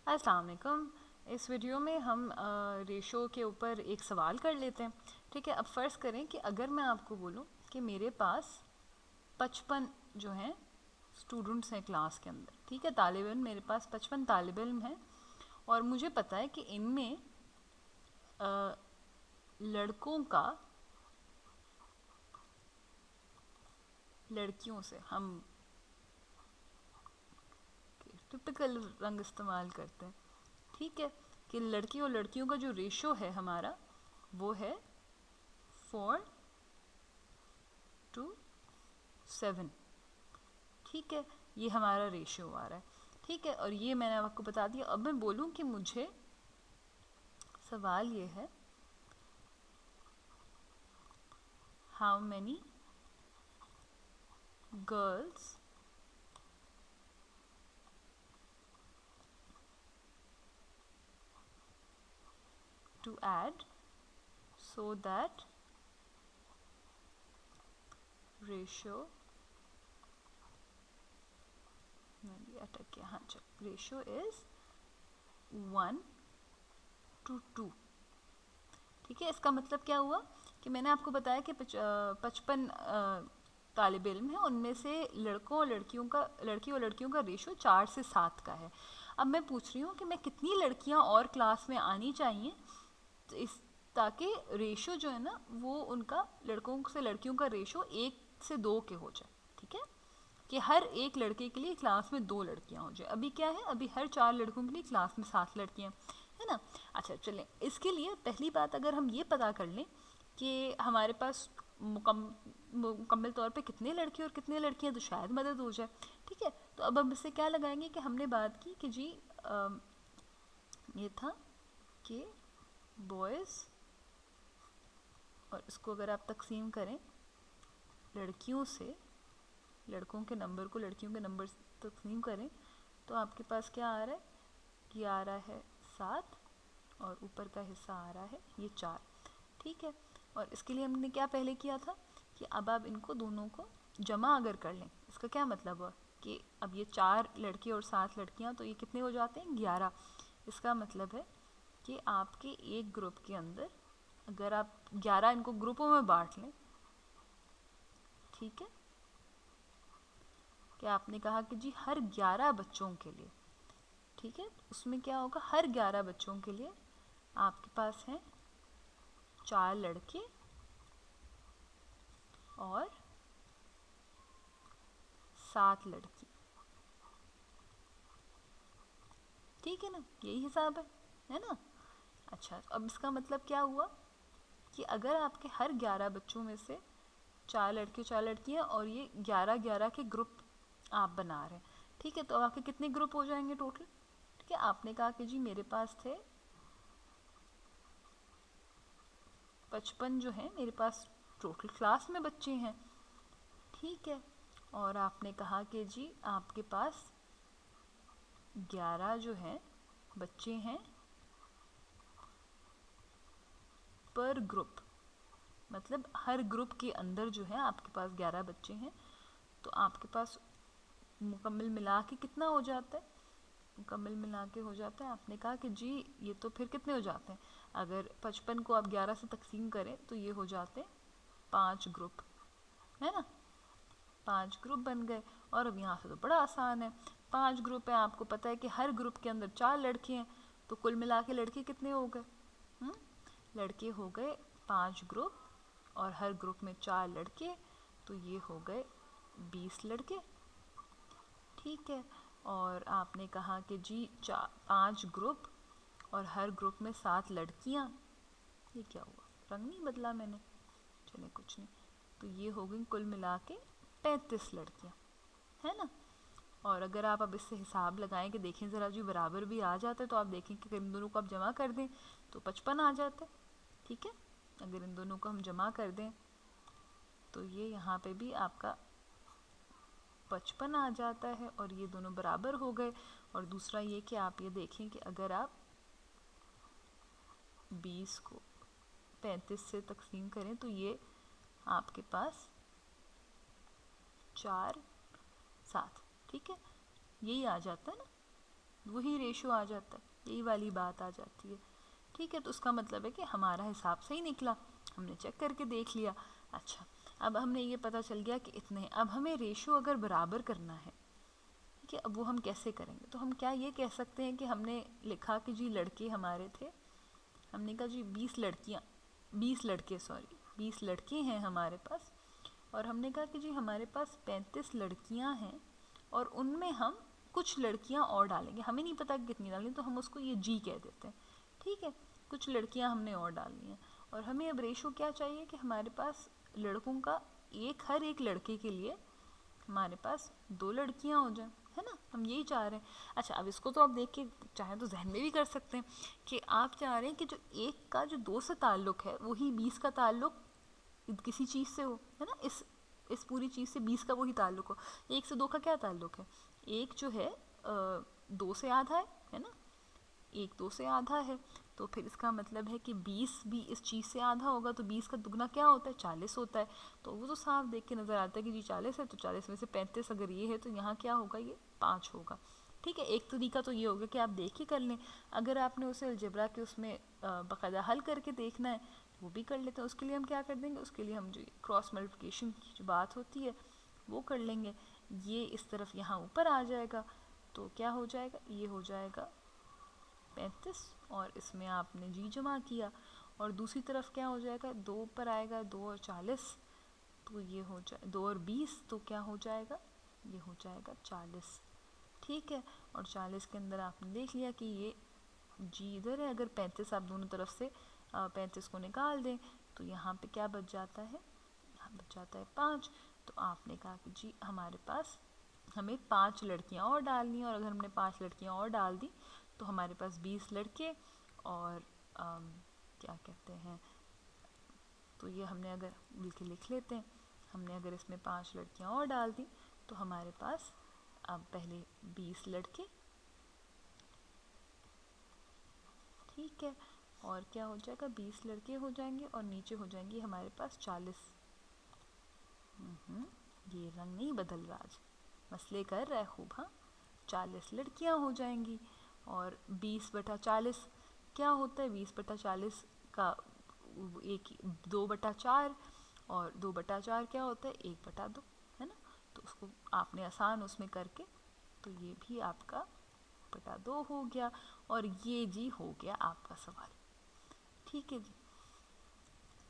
अस्सलाम वालेकुम। इस वीडियो में हम रेशो के ऊपर एक सवाल कर लेते हैं। ठीक है, अब फ़र्ज़ करें कि अगर मैं आपको बोलूं कि मेरे पास 55 जो हैं स्टूडेंट्स हैं क्लास के अंदर। ठीक है, तालिब इल्म मेरे पास 55 तालिब इल्म हैं और मुझे पता है कि इनमें लड़कों का लड़कियों से हम टिपिकल रंग इस्तेमाल करते हैं। ठीक है, कि लड़की और लड़कियों का जो रेशो है हमारा वो है 4:7। ठीक है, ये हमारा रेशियो आ रहा है। ठीक है, और ये मैंने आपको बता दिया। अब मैं बोलूँ कि मुझे सवाल ये है, how many girls to add so that ratio अटक गया। हाँ चल, रेशियो इज 1:2। ठीक है, इसका मतलब क्या हुआ कि मैंने आपको बताया कि 55 तालिब इल्म है, उनमें से लड़की और लड़कियों का रेशो 4 से 7 का है। अब मैं पूछ रही हूँ कि मैं कितनी लड़कियाँ और क्लास में आनी चाहिए तो इस ताकि रेशो जो है ना वो उनका लड़कों से लड़कियों का रेशो 1 से 2 के हो जाए। ठीक है, कि हर एक लड़के के लिए क्लास में 2 लड़कियां हो जाए। अभी क्या है, अभी हर 4 लड़कों के लिए क्लास में 7 लड़कियां, है ना। अच्छा चलें, इसके लिए पहली बात अगर हम ये पता कर लें कि हमारे पास मुकम्मल तौर पे कितने लड़के और कितने लड़कियां, तो शायद मदद हो जाए। ठीक है, तो अब हम इससे क्या लगाएंगे कि हमने बात की कि जी ये था कि बॉयज़, और इसको अगर आप तकसीम करें लड़कियों से, लड़कों के नंबर को लड़कियों के नंबर से तकसीम करें तो आपके पास क्या आ रहा है, ये आ रहा है 7 और ऊपर का हिस्सा आ रहा है ये 4। ठीक है, और इसके लिए हमने क्या पहले किया था कि अब आप इनको दोनों को जमा अगर कर लें, इसका क्या मतलब हुआ कि अब ये 4 लड़के और 7 लड़कियां, तो ये कितने हो जाते हैं, 11। इसका मतलब है कि आपके एक ग्रुप के अंदर अगर आप 11 इनको ग्रुपों में बांट लें, ठीक है, कि आपने कहा कि जी हर 11 बच्चों के लिए, ठीक है, उसमें क्या होगा, हर 11 बच्चों के लिए आपके पास हैं 4 लड़के और 7 लड़की। ठीक है ना, यही हिसाब है ना। अच्छा, अब इसका मतलब क्या हुआ कि अगर आपके हर 11 बच्चों में से 4 लड़के 4 लड़कियां और ये 11-11 के ग्रुप आप बना रहे हैं। ठीक है, तो अब आपके कितने ग्रुप हो जाएंगे टोटल। ठीक है, आपने कहा कि जी मेरे पास थे 55 जो है मेरे पास टोटल क्लास में बच्चे हैं। ठीक है, और आपने कहा कि जी आपके पास 11 जो है बच्चे हैं पर ग्रुप, मतलब हर ग्रुप के अंदर जो है आपके पास 11 बच्चे हैं। तो आपके पास मुकम्मल मिला के कितना हो जाता है, मुकम्मल मिला के हो जाता है, आपने कहा कि जी ये तो फिर कितने हो जाते हैं, अगर 55 को आप 11 से तकसीम करें तो ये हो जाते हैं 5 ग्रुप, है ना। 5 ग्रुप बन गए। और अब यहाँ से तो बड़ा आसान है, 5 ग्रुप है, आपको पता है कि हर ग्रुप के अंदर 4 लड़के हैं, तो कुल मिला के लड़के कितने हो गए, लड़के हो गए 5 ग्रुप और हर ग्रुप में 4 लड़के, तो ये हो गए 20 लड़के। ठीक है, और आपने कहा कि जी 5 ग्रुप और हर ग्रुप में 7 लड़कियां, ये क्या हुआ, रंग नहीं बदला मैंने, चले कुछ नहीं, तो ये हो गई कुल मिला के 35 लड़कियां, है ना। और अगर आप अब इससे हिसाब लगाएं कि देखें ज़रा जी बराबर भी आ जाता है, तो आप देखें कि इन दोनों को आप जमा कर दें तो 55 आ जाता है। ठीक है, अगर इन दोनों को हम जमा कर दें तो ये यहाँ पे भी आपका 55 आ जाता है और ये दोनों बराबर हो गए। और दूसरा ये कि आप ये देखें कि अगर आप 20 को 35 से तकसीम करें तो ये आपके पास 4-7, ठीक है, यही आ जाता है ना। वही रेशो आ जाता है, यही वाली बात आ जाती है। ठीक है, तो उसका मतलब है कि हमारा हिसाब सही निकला, हमने चेक करके देख लिया। अच्छा, अब हमने ये पता चल गया कि इतने हैं। अब हमें रेशो अगर बराबर करना है, ठीक है, अब वो हम कैसे करेंगे? तो हम क्या ये कह सकते हैं कि हमने लिखा कि जी लड़के हमारे थे, हमने कहा जी 20 लड़के 20 लड़के हैं हमारे पास, और हमने कहा कि जी हमारे पास 35 लड़कियां हैं, और उनमें हम कुछ लड़कियां और डालेंगे, हमें नहीं पता कितनी डालें, तो हम उसको ये जी कह देते हैं। ठीक है, कुछ लड़कियां हमने और डालनी हैं, और हमें अब रेशो क्या चाहिए कि हमारे पास लड़कों का हर एक लड़के के लिए हमारे पास 2 लड़कियां हो जाएं, है ना, हम यही चाह रहे हैं। अच्छा, अब इसको तो आप देख के चाहे तो जहन में भी कर सकते हैं कि आप चाह रहे हैं कि जो एक का जो 2 से ताल्लुक़ है वही 20 का ताल्लुक़ किसी चीज़ से हो, है ना, इस पूरी चीज़ से 20 का वही ताल्लुक़ हो। 1 से 2 का क्या ताल्लुक़ है? एक जो है 2 से आधा है ना, एक 2 से आधा है, तो फिर इसका मतलब है कि 20 भी इस चीज़ से आधा होगा, तो 20 का दुगना क्या होता है? 40 होता है। तो वो तो साफ देख के नज़र आता है कि जी 40 है, तो 40 में से 35 अगर ये है तो यहाँ क्या होगा? ये 5 होगा। ठीक है, एक तरीका तो ये होगा कि आप देख के कर लें। अगर आपने उसे अलजेब्रा के उसमें बाकायदा हल करके देखना है, वो भी कर लेते हैं। उसके लिए हम क्या कर देंगे? उसके लिए हम जो क्रॉस मल्टीप्लिकेशन की जो बात होती है वो कर लेंगे। ये इस तरफ यहाँ ऊपर आ जाएगा, तो क्या हो जाएगा? ये हो जाएगा 35, और इसमें आपने जी जमा किया, और दूसरी तरफ क्या हो जाएगा? 2 ऊपर आएगा, 2 और 40, तो ये हो जाए 2 और 20, तो क्या हो जाएगा? ये हो जाएगा 40। ठीक है, और 40 के अंदर आपने देख लिया कि ये जी इधर है। अगर 35 आप दोनों तरफ से 35 को निकाल दें, तो यहाँ पे क्या बच जाता है? यहाँ बच जाता है 5। तो आपने कहा कि जी हमारे पास हमें 5 लड़कियाँ और डालनी है, और अगर हमने 5 लड़कियाँ और डाल दी तो हमारे पास 20 लड़के, और क्या कहते हैं, तो ये हमने अगर बल्कि लिख लेते हैं, हमने अगर इसमें 5 लड़कियाँ और डाल दी तो हमारे पास अब पहले 20 लड़के, ठीक है, और क्या हो जाएगा? 20 लड़के हो जाएंगे, और नीचे हो जाएंगी हमारे पास 40। ये रंग नहीं बदल रहा आज, मसले कर रहा है खूब। हाँ, 40 लड़कियां हो जाएंगी, और 20/40 क्या होता है? 20/40 का 2/4, और 2/4 क्या होता है? 1/2, है ना। तो उसको आपने आसान उसमें करके, तो ये भी आपका 1/2 हो गया, और ये जी हो गया आपका सवाल। ठीक है जी।